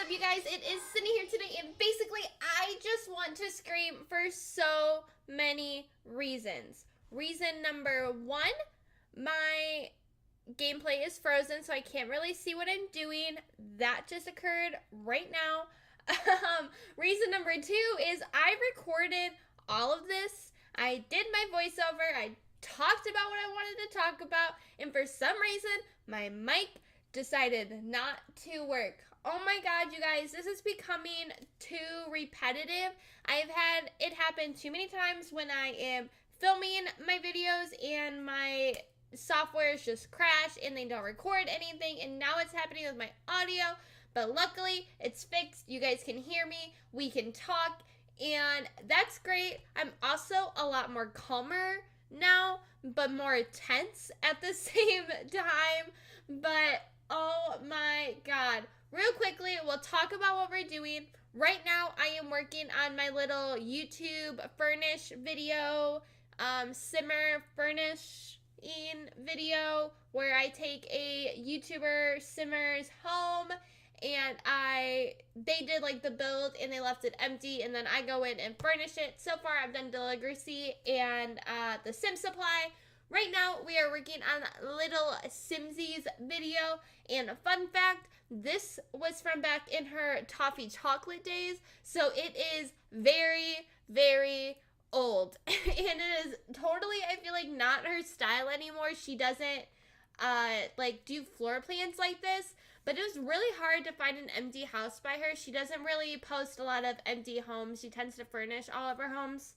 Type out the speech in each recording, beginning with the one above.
up, you guys? It is Cindy here today, and basically, I just want to scream for so many reasons. Reason number one, my gameplay is frozen, so I can't really see what I'm doing. That just occurred right now. Reason number two is I recorded all of this. I did my voiceover. I talked about what I wanted to talk about, and for some reason, my mic decided not to work. Oh my god, you guys, this is becoming too repetitive. I've had it happen too many times when I am filming my videos and my softwares just crash and they don't record anything, and now it's happening with my audio. But luckily, it's fixed. You guys can hear me. We can talk, and that's great. I'm also a lot more calmer now, but more tense at the same time. But oh my god. Real quickly, we'll talk about what we're doing. Right now, I am working on my little YouTube furnish video, simmer furnishing video, where I take a YouTuber simmer's home and they did like the build and they left it empty, and then I go in and furnish it. So far, I've done Deligracy and the Sim Supply. Right now, we are working on LILSIMSIE's video, and a fun fact, this was from back in her toffee chocolate days, so it is very, very old, and it is totally, I feel like, not her style anymore. She doesn't, like, do floor plans like this, but it was really hard to find an empty house by her. She doesn't really post a lot of empty homes. She tends to furnish all of her homes.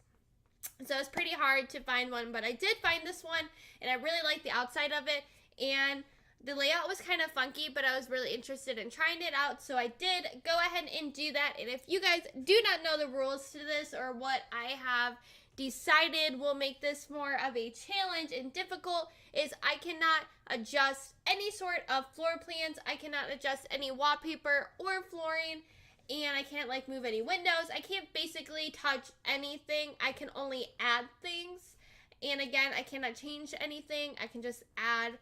So it's pretty hard to find one, but I did find this one, and I really like the outside of it, and the layout was kind of funky, but I was really interested in trying it out, so I did go ahead and do that. And if you guys do not know the rules to this, or what I have decided will make this more of a challenge and difficult, is I cannot adjust any sort of floor plans, I cannot adjust any wallpaper or flooring, and I can't like move any windows. I can't basically touch anything. I can only add things. And again, I cannot change anything. I can just add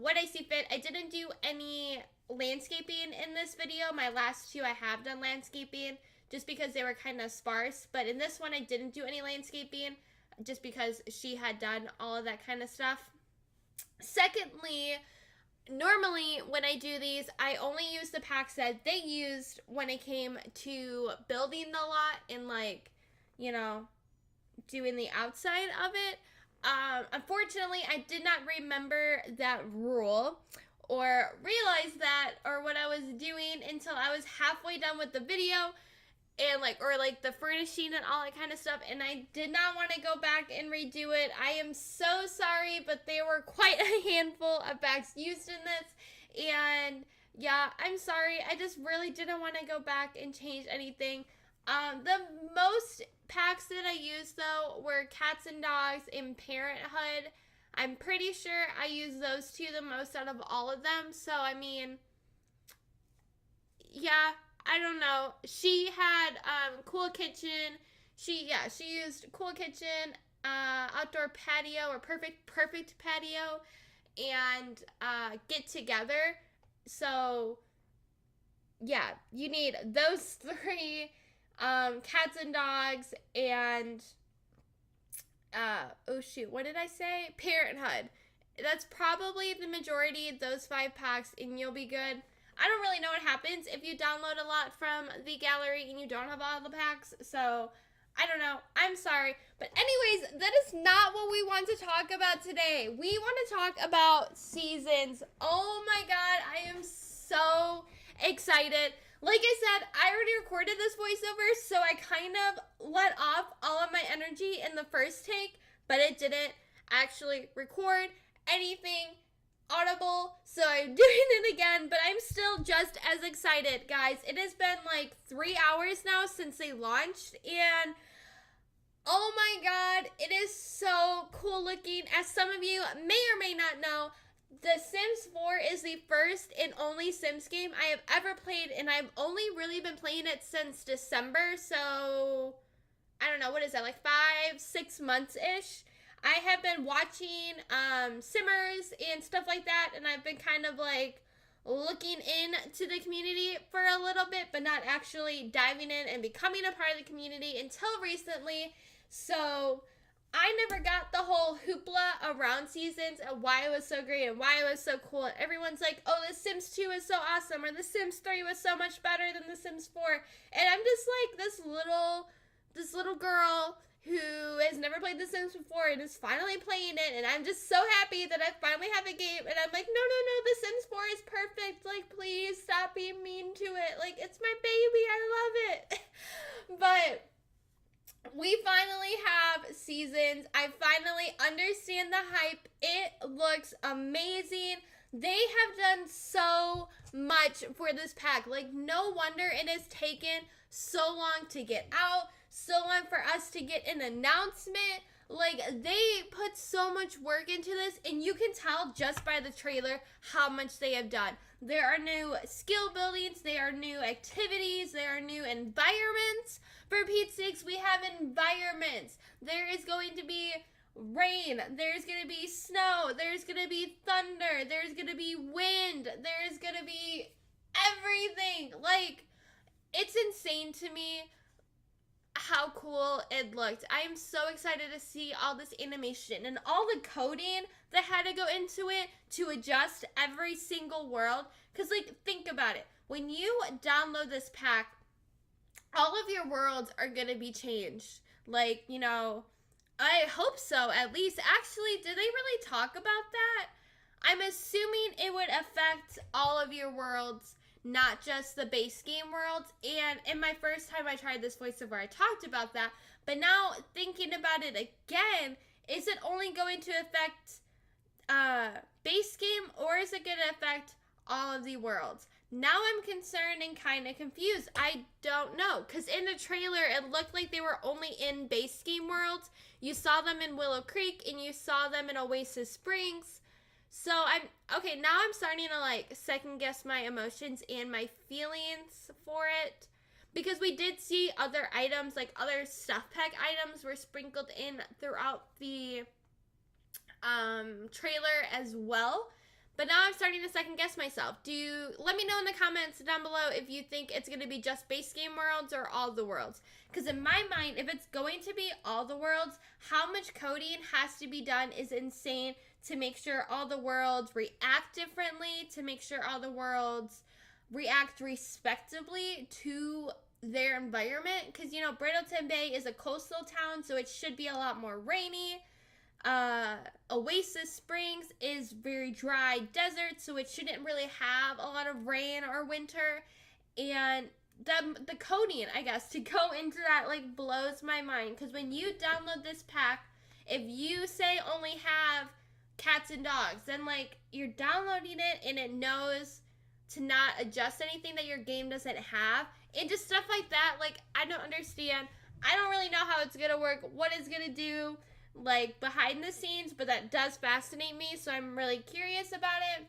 what I see fit. I didn't do any landscaping in this video. My last two I have done landscaping just because they were kind of sparse. But in this one I didn't do any landscaping just because she had done all of that kind of stuff. Secondly, normally when I do these, I only use the packs that they used when it came to building the lot and, like, you know, doing the outside of it. Unfortunately, I did not remember that rule or realize that or what I was doing until I was halfway done with the video and the furnishing and all that kind of stuff, and I did not want to go back and redo it. I am so sorry, but there were quite a handful of packs used in this, and yeah, I'm sorry. I just really didn't want to go back and change anything. The most packs that I used, though, were Cats and Dogs and Parenthood. I'm pretty sure I used those two the most out of all of them, so I mean, yeah, I don't know. She had Cool Kitchen. She used Cool Kitchen, Outdoor Patio, or Perfect Patio, and Get Together. So yeah, you need those three, Cats and Dogs, and oh shoot, what did I say? Parenthood. That's probably the majority of those 5 packs, and you'll be good. I don't really know what happens if you download a lot from the gallery and you don't have all the packs, so I don't know. I'm sorry. But anyways, that is not what we want to talk about today. We want to talk about seasons. Oh my god, I am so excited. Like I said, I already recorded this voiceover, so I kind of let off all of my energy in the first take, but it didn't actually record anything audible, so I'm doing it again, but I'm still just as excited, guys. It has been like 3 hours now since they launched, and oh my god, it is so cool looking. As some of you may or may not know, The Sims 4 is the first and only Sims game I have ever played, and I've only really been playing it since December, so I don't know, what is that, like 5-6 months-ish? I have been watching simmers and stuff like that, and I've been kind of like looking into the community for a little bit, but not actually diving in and becoming a part of the community until recently. So I never got the whole hoopla around seasons and why it was so great and why it was so cool. Everyone's like, oh, The Sims 2 is so awesome, or The Sims 3 was so much better than The Sims 4. And I'm just like this little girl who has never played The Sims before and is finally playing it, and I'm just so happy that I finally have a game, and I'm like, no, The Sims 4 is perfect, like, please stop being mean to it, like, it's my baby, I love it. But we finally have seasons. I finally understand the hype. It looks amazing. They have done so much for this pack. Like, no wonder it has taken so long to get out, so long for us to get an announcement. Like, they put so much work into this, and you can tell just by the trailer how much they have done. There are new skill buildings, there are new activities, there are new environments. For Pete's sakes, we have environments. There is going to be rain, there's going to be snow, there's going to be thunder, there's going to be wind, there's going to be everything. Like, it's insane to me how cool it looked. I am so excited to see all this animation and all the coding that had to go into it to adjust every single world. Because, like, think about it. When you download this pack, all of your worlds are going to be changed. Like, you know, I hope so, at least. Actually, did they really talk about that? I'm assuming it would affect all of your worlds, not just the base game worlds. And in my first time I tried this voiceover, I talked about that. But now, thinking about it again, is it only going to affect base game, or is it going to affect all of the worlds? Now I'm concerned and kind of confused. I don't know, because in the trailer, it looked like they were only in base game worlds. You saw them in Willow Creek, and you saw them in Oasis Springs. So now I'm starting to, like, second guess my emotions and my feelings for it. Because we did see other items, like other stuff pack items were sprinkled in throughout the trailer as well. But now I'm starting to second guess myself. Let me know in the comments down below if you think it's going to be just base game worlds or all the worlds. Because in my mind, if it's going to be all the worlds, how much coding has to be done is insane to make sure all the worlds react differently, to make sure all the worlds react respectably to their environment. Because, you know, Brittleton Bay is a coastal town, so it should be a lot more rainy. Oasis Springs is very dry desert, so it shouldn't really have a lot of rain or winter. And the coding, I guess, to go into that, like, blows my mind. Because when you download this pack, if you say only have cats and dogs, then, like, you're downloading it and it knows to not adjust anything that your game doesn't have, and just stuff like that. Like, I don't understand. I don't really know how it's gonna work, what it's gonna do, like, behind the scenes, but that does fascinate me, so I'm really curious about it.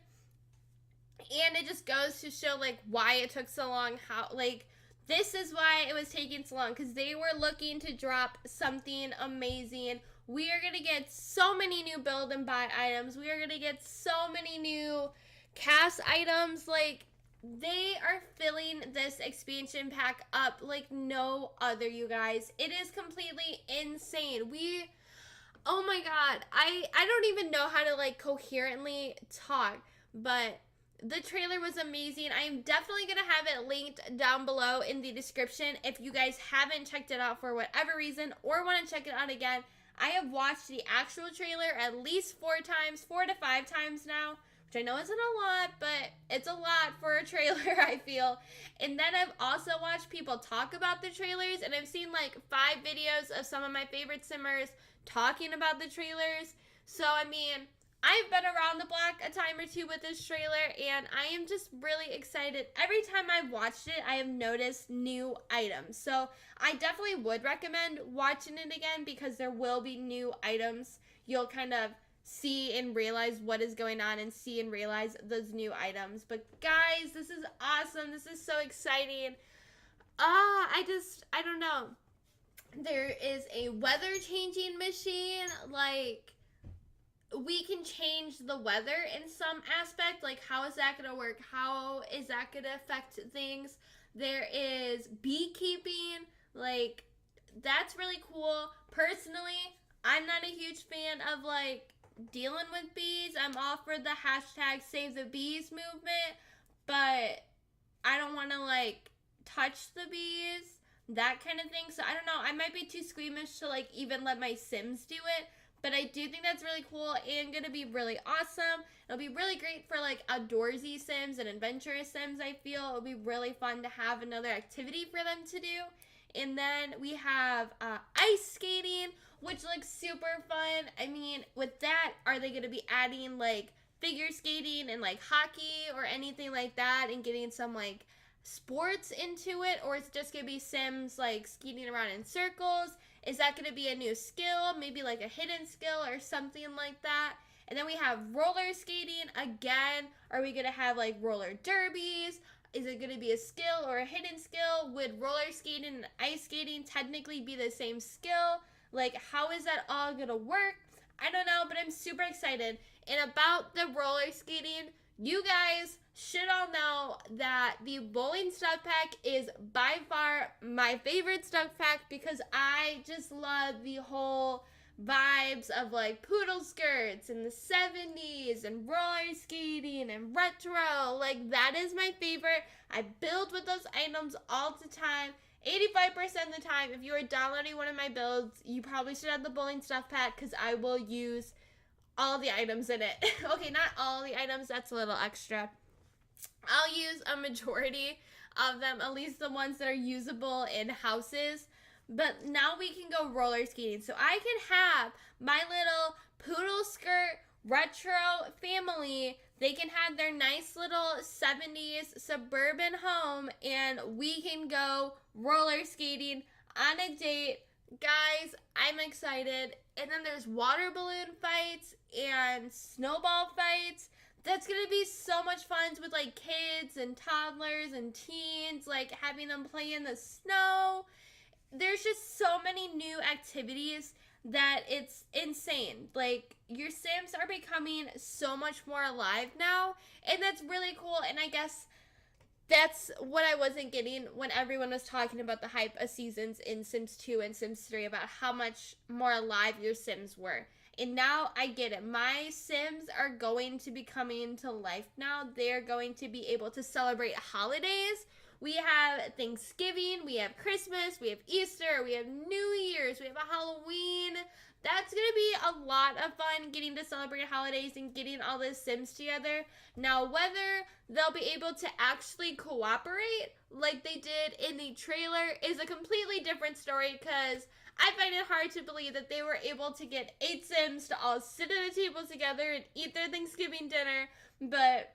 And it just goes to show, like, why it took so long, how, like, this is why it was taking so long, because they were looking to drop something amazing. We are going to get so many new build and buy items. We are going to get so many new cast items. Like, they are filling this expansion pack up like no other, you guys. It is completely insane. Oh my god. I don't even know how to, like, coherently talk, but the trailer was amazing. I am definitely going to have it linked down below in the description if you guys haven't checked it out for whatever reason or want to check it out again. I have watched the actual trailer at least 4 to 5 times now, which I know isn't a lot, but it's a lot for a trailer, I feel. And then I've also watched people talk about the trailers, and I've seen like 5 videos of some of my favorite simmers talking about the trailers. So, I mean, I've been around the block a time or two with this trailer, and I am just really excited. Every time I've watched it, I have noticed new items. So I definitely would recommend watching it again, because there will be new items. You'll kind of see and realize what is going on and see and realize those new items. But guys, this is awesome. This is so exciting. I don't know. There is a weather changing machine. Like, we can change the weather in some aspect. Like, how is that going to work? How is that going to affect things? There is beekeeping. Like, that's really cool. Personally, I'm not a huge fan of, like, dealing with bees. I'm all for the hashtag save the bees movement, but I don't want to, like, touch the bees, that kind of thing. So I don't know. I might be too squeamish to, like, even let my Sims do it. But I do think that's really cool and going to be really awesome. It'll be really great for, like, outdoorsy Sims and adventurous Sims, I feel. It'll be really fun to have another activity for them to do. And then we have ice skating, which looks super fun. I mean, with that, are they going to be adding, like, figure skating and, like, hockey or anything like that and getting some, like, sports into it? Or is it just going to be Sims, like, skating around in circles? Is that going to be a new skill? Maybe, like, a hidden skill or something like that? And then we have roller skating. Again, are we going to have, like, roller derbies? Is it going to be a skill or a hidden skill? Would roller skating and ice skating technically be the same skill? Like, how is that all going to work? I don't know, but I'm super excited. And about the roller skating, you guys should all know that the bowling stuff pack is by far my favorite stuff pack because I just love the whole vibes of, like, poodle skirts in the 70s and roller skating and retro. Like, that is my favorite. I build with those items all the time. 85% of the time, if you are downloading one of my builds, you probably should have the bowling stuff pack because I will use all the items in it. Okay, not all the items, that's a little extra. I'll use a majority of them, at least the ones that are usable in houses. But now we can go roller skating. So I can have my little poodle skirt retro family. They can have their nice little 70s suburban home and we can go roller skating on a date. Guys, I'm excited. And then there's water balloon fights and snowball fights. That's going to be so much fun with, like, kids and toddlers and teens, like, having them play in the snow. There's just so many new activities that it's insane. Like, your Sims are becoming so much more alive now, and that's really cool. And I guess that's what I wasn't getting when everyone was talking about the hype of seasons in Sims 2 and Sims 3 about how much more alive your Sims were. And now I get it. My Sims are going to be coming to life now. They're going to be able to celebrate holidays. We have Thanksgiving, we have Christmas, we have Easter, we have New Year's, we have a Halloween. That's going to be a lot of fun getting to celebrate holidays and getting all the Sims together. Now, whether they'll be able to actually cooperate like they did in the trailer is a completely different story because I find it hard to believe that they were able to get 8 Sims to all sit at a table together and eat their Thanksgiving dinner, but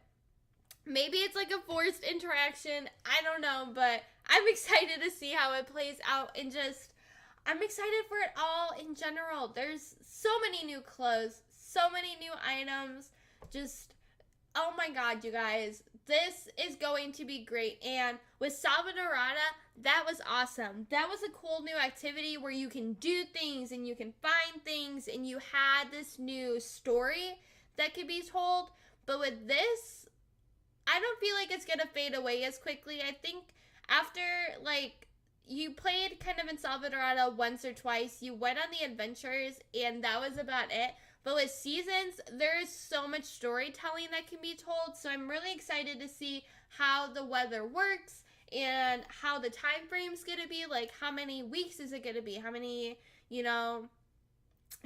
maybe it's like a forced interaction. I don't know, but I'm excited to see how it plays out and just, I'm excited for it all in general. There's so many new clothes, so many new items, just, oh my god, you guys. This is going to be great. And with Salvadorada, that was awesome. That was a cool new activity where you can do things and you can find things and you had this new story that could be told. But with this, I don't feel like it's going to fade away as quickly. I think after, like, you played kind of in Salvadorada once or twice, you went on the adventures, and that was about it. But with seasons, there is so much storytelling that can be told, so I'm really excited to see how the weather works and how the time frame's going to be. Like, how many weeks is it going to be? How many, you know,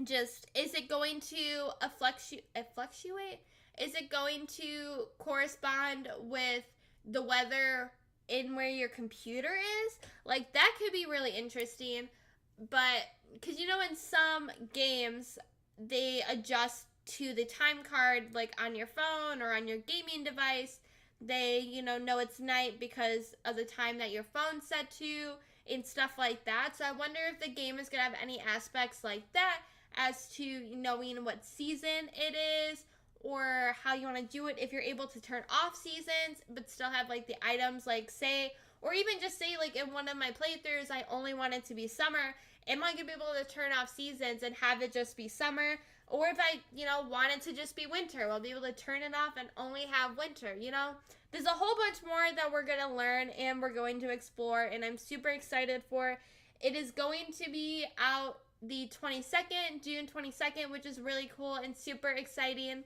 just, is it going to fluctuate? Is it going to correspond with the weather in where your computer is? Like, that could be really interesting. But, because, you know, in some games, they adjust to the time card, like, on your phone or on your gaming device. They, you know it's night because of the time that your phone's set to and stuff like that. So I wonder if the game is going to have any aspects like that as to knowing what season it is, or how you want to do it, if you're able to turn off seasons but still have, like, the items, like, say, or even just say, like, in one of my playthroughs I only want it to be summer. Am I going to be able to turn off seasons and have it just be summer? Or if I, want it to just be winter, we'll be able to turn it off and only have winter, There's a whole bunch more that we're going to learn and we're going to explore, and I'm super excited for. It is going to be out the 22nd, June 22nd, which is really cool and super exciting.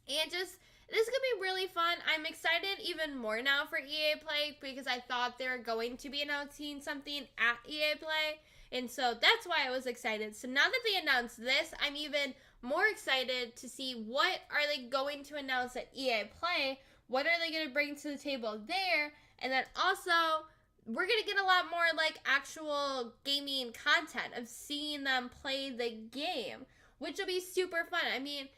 And just, this is going to be really fun. I'm excited even more now for EA Play because I thought they were going to be announcing something at EA Play. And so that's why I was excited. So now that they announced this, I'm even more excited to see what are they going to announce at EA Play. What are they going to bring to the table there? And then also, we're going to get a lot more like actual gaming content of seeing them play the game, which will be super fun. I mean,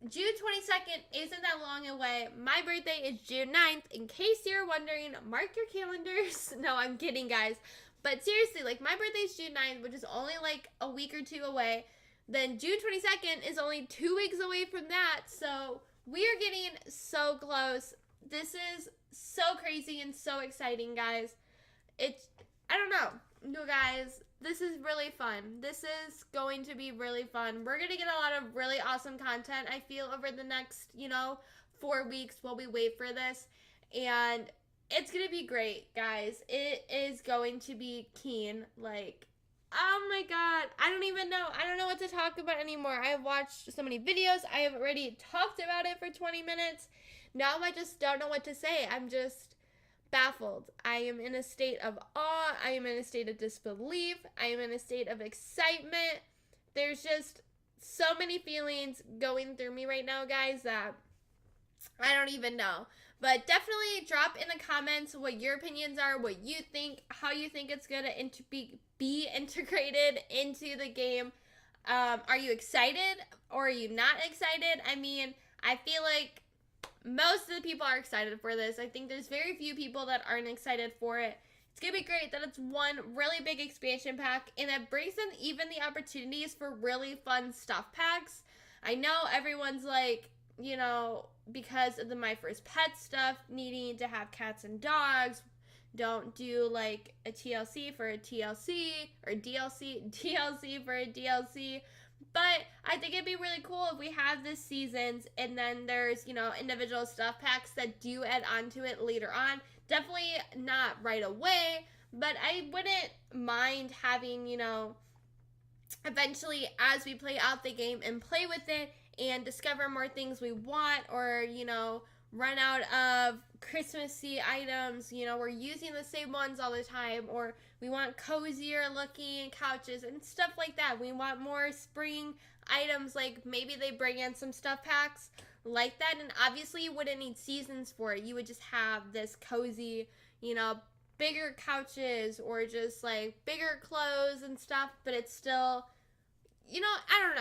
June 22nd isn't that long away. My birthday is June 9th. In case you're wondering, mark your calendars. No, I'm kidding, guys. But seriously, like, my birthday is June 9th, which is only like a week or two away. Then June 22nd is only 2 weeks away from that. So we are getting so close. This is so crazy and so exciting, guys. I don't know. You guys, this is really fun. This is going to be really fun. We're going to get a lot of really awesome content, I feel, over the next, 4 weeks while we wait for this. And it's going to be great, guys. It is going to be keen. Like, oh my God. I don't even know. I don't know what to talk about anymore. I've watched so many videos. I have already talked about it for 20 minutes. Now I just don't know what to say. I'm just baffled. I am in a state of awe. I am in a state of disbelief. I am in a state of excitement. There's just so many feelings going through me right now, guys, that I don't even know. But definitely drop in the comments what your opinions are, what you think, how you think it's going to be integrated into the game. Are you excited or are you not excited? I mean, I feel like most of the people are excited for this. I think there's very few people that aren't excited for it. It's going to be great that it's one really big expansion pack, and it brings in even the opportunities for really fun stuff packs. I know everyone's like, because of the My First Pet stuff, needing to have cats and dogs, don't do like a TLC for a TLC, or DLC for a DLC. But I think it'd be really cool if we have this seasons and then there's, individual stuff packs that do add on to it later on. Definitely not right away, but I wouldn't mind having, eventually as we play out the game and play with it and discover more things we want, or, run out of Christmassy items, we're using the same ones all the time, or we want cozier looking couches and stuff like that. We want more spring items, like maybe they bring in some stuff packs like that, and obviously you wouldn't need seasons for it. You would just have this cozy, bigger couches, or just like bigger clothes and stuff, but it's still, I don't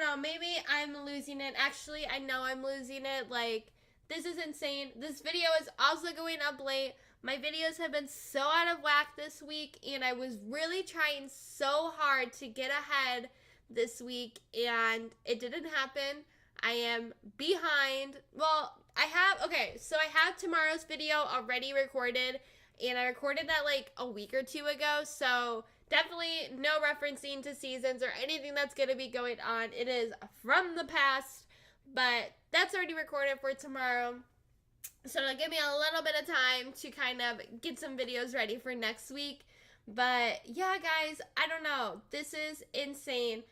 know, maybe I'm losing it. Actually, I know I'm losing it. Like, this is insane. This video is also going up late. My videos have been so out of whack this week, and I was really trying so hard to get ahead this week, and it didn't happen. I am behind. Well, I have tomorrow's video already recorded, and I recorded that like a week or two ago, so definitely no referencing to seasons or anything that's going to be going on. It is from the past, but that's already recorded for tomorrow. So it'll give me a little bit of time to kind of get some videos ready for next week. But yeah, guys, I don't know. This is insane.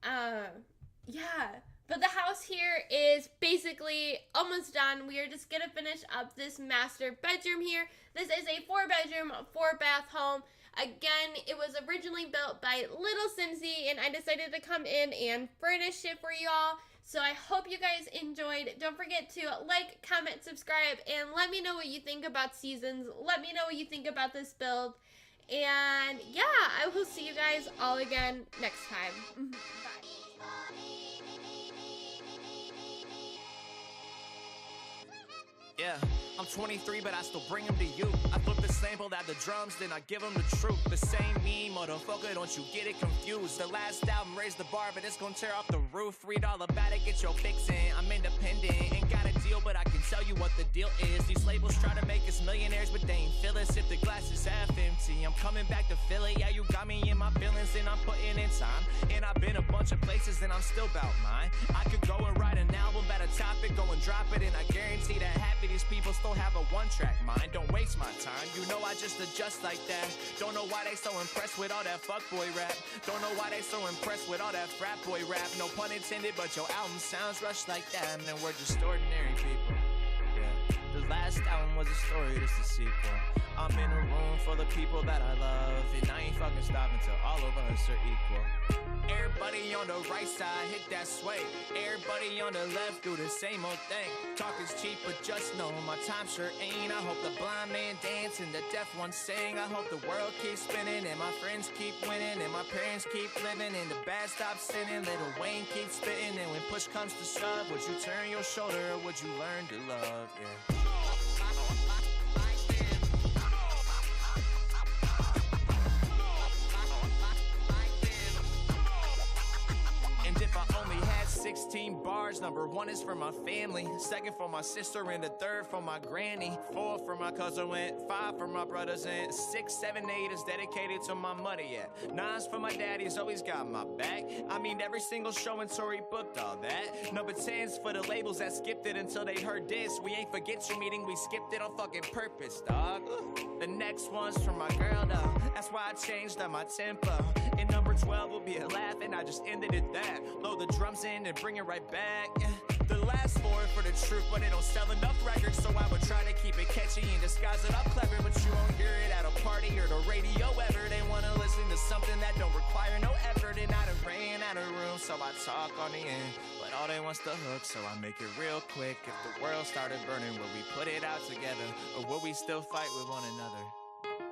Yeah. But the house here is basically almost done. We are just going to finish up this master bedroom here. This is a 4-bedroom, 4-bath home. Again, it was originally built by LILSIMSIE, and I decided to come in and furnish it for y'all. So I hope you guys enjoyed. Don't forget to like, comment, subscribe, and let me know what you think about seasons. Let me know what you think about this build. And yeah, I will see you guys all again next time. Bye. Yeah, I'm 23, but I still bring them to you. I flip the sample at the drums, then I give them the truth. The same me, motherfucker, don't you get it confused. The last album raised the bar, but it's gonna tear off the roof. Read all about it, get your fix in. I'm independent, ain't got a deal, but I can tell you you what the deal is. These labels try to make us millionaires, but they ain't feel us if the glass is half empty. I'm coming back to Philly, yeah, you got me in my feelings, and I'm putting in time. And I've been a bunch of places, and I'm still about mine. I could go and write an album about a topic, go and drop it, and I guarantee that half of these people still have a one-track mind. Don't waste my time, you know I just adjust like that. Don't know why they so impressed with all that fuckboy rap. Don't know why they so impressed with all that frat boy rap. No pun intended, but your album sounds rushed like that. And we're just ordinary people. Yeah, the last album was a story, this a sequel. I'm in a room full of people that I love, and I ain't fucking stopping till all of us are equal. Everybody on the right side hit that sway. Everybody on the left do the same old thing. Talk is cheap, but just know my time sure ain't. I hope the blind man dance and the deaf one sing. I hope the world keeps spinning and my friends keep winning and my parents keep living and the bad stop sinning. Little Wayne keeps spitting, and when push comes to shove, would you turn your shoulder or would you learn to love? Yeah. And if I only had 16 bars, number 1 is for my family, 2nd for my sister, and the 3rd for my granny, 4 for my cousin, 5 for my brothers, and 6, 7, 8 is dedicated to my mother, yeah. 9's for my daddy, he's always got my back. I mean, every single show and tour he booked all that. Number 10's for the labels that skipped it until they heard this. We ain't forget your meeting, we skipped it on fucking purpose, dog. The next one's for my girl, though. That's why I changed up my tempo. And number 12 will be a laugh, and I just ended it that. Load the drums in and bring it right back. The last 4 for the truth, but they don't sell enough records, so I would try to keep it catchy and disguise it up clever. But you won't hear it at a party or the radio ever. They wanna listen to something that don't require no effort, and I done ran out of room, so I talk on the end. But all they want's the hook, so I make it real quick. If the world started burning, will we put it out together, or will we still fight with one another?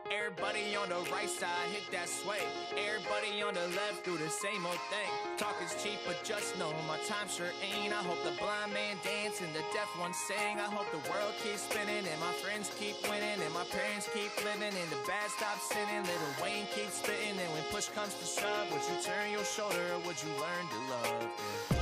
Everybody on the right side hit that sway. Everybody on the left do the same old thing. Talk is cheap, but just know my time sure ain't. I hope the blind man dance and the deaf one sing. I hope the world keeps spinning and my friends keep winning and my parents keep living and the bad stop sinning. Little Wayne keeps spitting, and when push comes to shove, would you turn your shoulder or would you learn to love? Yeah.